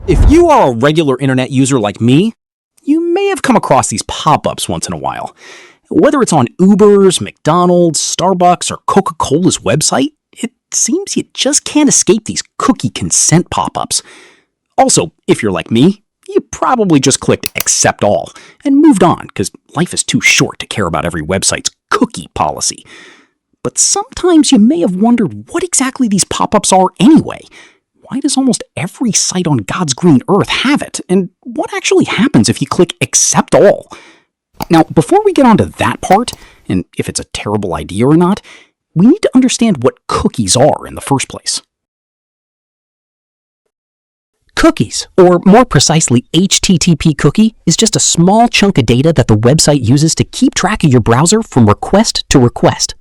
If you are a regular internet user like me, you may have come across these pop-ups once in a while. Whether it's on Uber's, McDonald's, Starbucks, or Coca-Cola's website, it seems you just can't escape these cookie consent pop-ups. Also, if you're like me, you probably just clicked accept all and moved on because life is too short to care about every website's cookie policy. But sometimes you may have wondered what exactly these pop-ups are anyway. Why does almost every site on God's green earth have it? And what actually happens if you click accept all? Now, before we get onto that part, and if it's a terrible idea or not, we need to understand what cookies are in the first place. Cookies, or more precisely HTTP cookie, is just a small chunk of data that the website uses to keep track of your browser from request to request.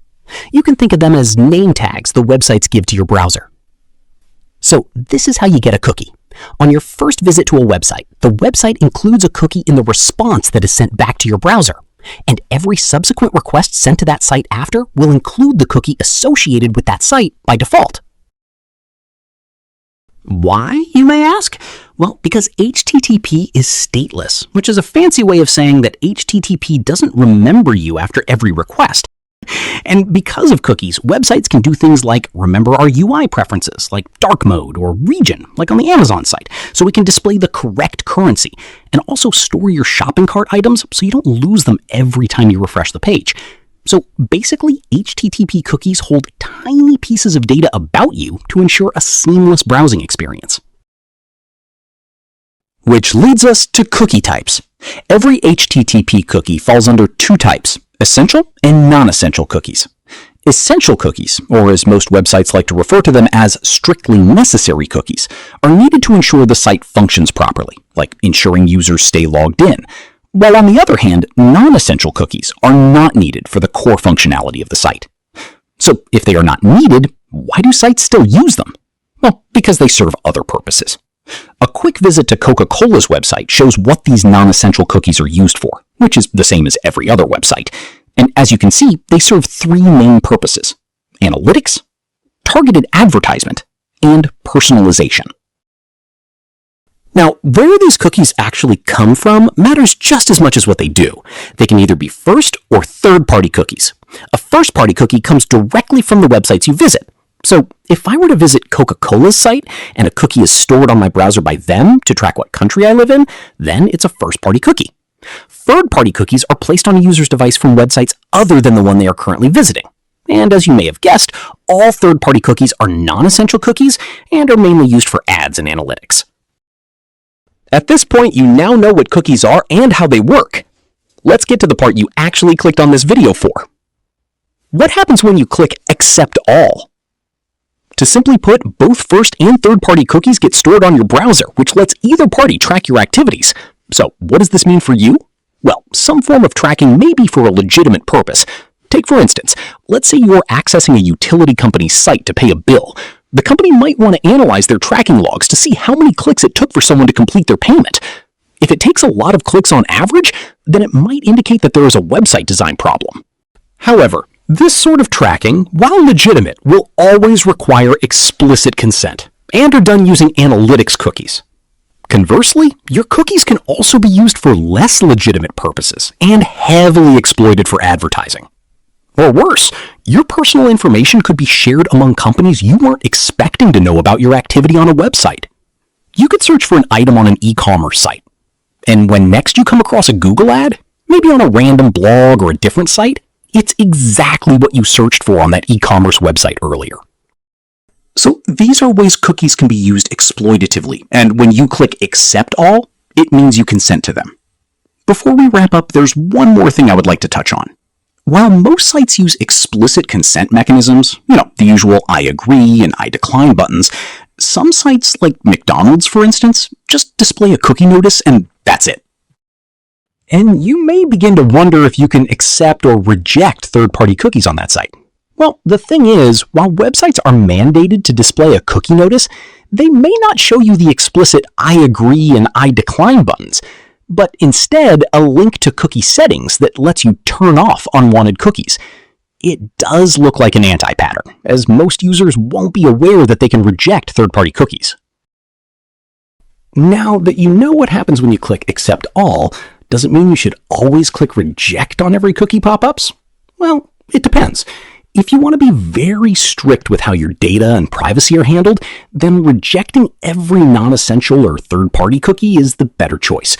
You can think of them as name tags the websites give to your browser. So this is how you get a cookie. On your first visit to a website, the website includes a cookie in the response that is sent back to your browser, and every subsequent request sent to that site after will include the cookie associated with that site by default. Why, you may ask? Well, because HTTP is stateless, which is a fancy way of saying that HTTP doesn't remember you after every request. And because of cookies, websites can do things like remember our UI preferences, like dark mode or region, like on the Amazon site, so we can display the correct currency, and also store your shopping cart items so you don't lose them every time you refresh the page. So basically, HTTP cookies hold tiny pieces of data about you to ensure a seamless browsing experience. Which leads us to cookie types. Every HTTP cookie falls under two types: essential and non-essential cookies. Essential cookies, or as most websites like to refer to them as strictly necessary cookies, are needed to ensure the site functions properly, like ensuring users stay logged in. While on the other hand, non-essential cookies are not needed for the core functionality of the site. So if they are not needed, why do sites still use them? Well, because they serve other purposes. A quick visit to Coca-Cola's website shows what these non-essential cookies are used for, which is the same as every other website. And as you can see, they serve three main purposes: analytics, targeted advertisement, and personalization. Now, where these cookies actually come from matters just as much as what they do. They can either be first or third-party cookies. A first-party cookie comes directly from the websites you visit. So if I were to visit Coca-Cola's site and a cookie is stored on my browser by them to track what country I live in, then it's a first-party cookie. Third-party cookies are placed on a user's device from websites other than the one they are currently visiting. And as you may have guessed, all third-party cookies are non-essential cookies and are mainly used for ads and analytics. At this point, you now know what cookies are and how they work. Let's get to the part you actually clicked on this video for. What happens when you click accept all? To simply put, both first and third-party cookies get stored on your browser, which lets either party track your activities. So what does this mean for you? Well, some form of tracking may be for a legitimate purpose. Take for instance, let's say you're accessing a utility company's site to pay a bill. The company might want to analyze their tracking logs to see how many clicks it took for someone to complete their payment. If it takes a lot of clicks on average, then it might indicate that there is a website design problem. However, this sort of tracking, while legitimate, will always require explicit consent and are done using analytics cookies. Conversely, your cookies can also be used for less legitimate purposes and heavily exploited for advertising. Or worse, your personal information could be shared among companies you weren't expecting to know about your activity on a website. You could search for an item on an e-commerce site, and when next you come across a Google ad, maybe on a random blog or a different site, it's exactly what you searched for on that e-commerce website earlier. So these are ways cookies can be used exploitatively, and when you click accept all, it means you consent to them. Before we wrap up, there's one more thing I would like to touch on. While most sites use explicit consent mechanisms, the usual I agree and I decline buttons, some sites, like McDonald's for instance, just display a cookie notice and that's it. And you may begin to wonder if you can accept or reject third-party cookies on that site. Well, the thing is, while websites are mandated to display a cookie notice, they may not show you the explicit I agree and I decline buttons, but instead a link to cookie settings that lets you turn off unwanted cookies. It does look like an anti-pattern, as most users won't be aware that they can reject third-party cookies. Now that you know what happens when you click Accept All, does it mean you should always click Reject on every cookie pop-ups? Well, it depends. If you want to be very strict with how your data and privacy are handled, then rejecting every non-essential or third-party cookie is the better choice.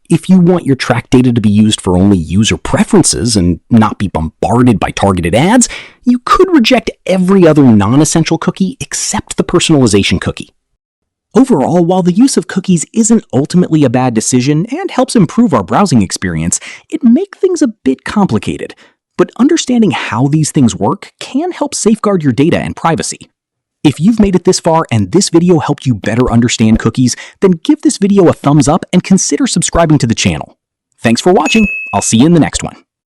If you want your tracked data to be used for only user preferences and not be bombarded by targeted ads, you could reject every other non-essential cookie except the personalization cookie. Overall, while the use of cookies isn't ultimately a bad decision and helps improve our browsing experience, it makes things a bit complicated. But understanding how these things work can help safeguard your data and privacy. If you've made it this far and this video helped you better understand cookies, then give this video a thumbs up and consider subscribing to the channel. Thanks for watching. I'll see you in the next one.